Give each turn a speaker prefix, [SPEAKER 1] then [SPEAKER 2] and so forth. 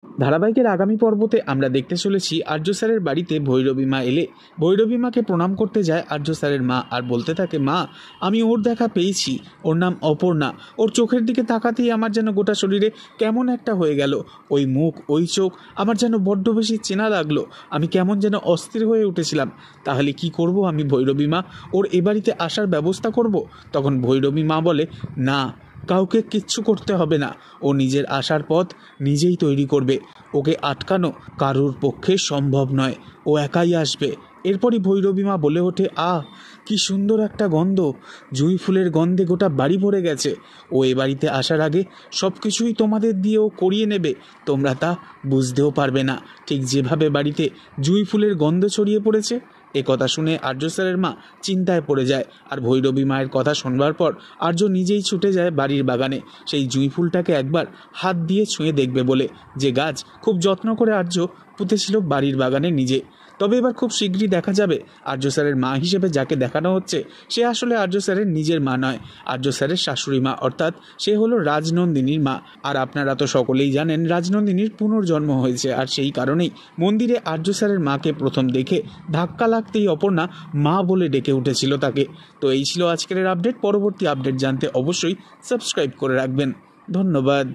[SPEAKER 1] ধারাবাহিকের আগামী পর্বতে আমরা দেখতে চলেছি আর্য স্যারের বাড়িতে ভৈরবী মা এলে ভৈরবী মাকে প্রণাম করতে যায় আর্য স্যারের মা আর বলতে থাকে, মা আমি ওর দেখা পেয়েছি, ওর নাম অপর্ণা। ওর চোখের দিকে তাকাতেই আমার যেন গোটা শরীরে কেমন একটা হয়ে গেল। ওই মুখ, ওই চোখ আমার যেন বড্ড বেশি চেনা লাগলো। আমি কেমন যেন অস্থির হয়ে উঠেছিলাম। তাহলে কি করব আমি ভৈরবী মা? ওর এ বাড়িতে আসার ব্যবস্থা করব? তখন ভৈরবী মা বলে, না, কাউকে কিচ্ছু করতে হবে না। ও নিজের আসার পথ নিজেই তৈরি করবে। ওকে আটকানো কারুর পক্ষে সম্ভব নয়। ও একাই আসবে। এরপরই ভৈরবী মা বলে ওঠে, আহ কি সুন্দর একটা গন্ধ! জুঁই ফুলের গন্ধে গোটা বাড়ি ভরে গেছে। ও এ বাড়িতে আসার আগে সব কিছুই তোমাদের দিয়ে ও করিয়ে নেবে। তোমরা তা বুঝতেও পারবে না, ঠিক যেভাবে বাড়িতে জুঁই ফুলের গন্ধ ছড়িয়ে পড়েছে। এ কথা শুনে আর্য স্যারের মা চিন্তায় পড়ে যায়। আর ভৈরবী মায়ের কথা শুনবার পর আর্য নিজেই ছুটে যায় বাড়ির বাগানে সেই জুঁই ফুলটাকে একবার হাত দিয়ে ছুঁয়ে দেখবে বলে, যে গাছ খুব যত্ন করে আর্য পুঁতেছিল বাড়ির বাগানে নিজে। তবে এবার খুব শীঘ্রই দেখা যাবে আর্য স্যারের মা হিসেবে যাকে দেখানো হচ্ছে সে আসলে আর্য স্যারের নিজের মা নয়, আর্য স্যারের শাশুড়ি মা, অর্থাৎ সে হলো রাজনন্দিনীর মা। আর আপনারা তো সকলেই জানেন রাজনন্দিনীর পুনর্জন্ম হয়েছে। আর সেই কারণেই মন্দিরে আর্য স্যারের মাকে প্রথম দেখে ধাক্কা লাগতেই অপর্ণা মা বলে ডেকে উঠেছিল তাকে। তো এই ছিল আজকের আপডেট। পরবর্তী আপডেট জানতে অবশ্যই সাবস্ক্রাইব করে রাখবেন। ধন্যবাদ।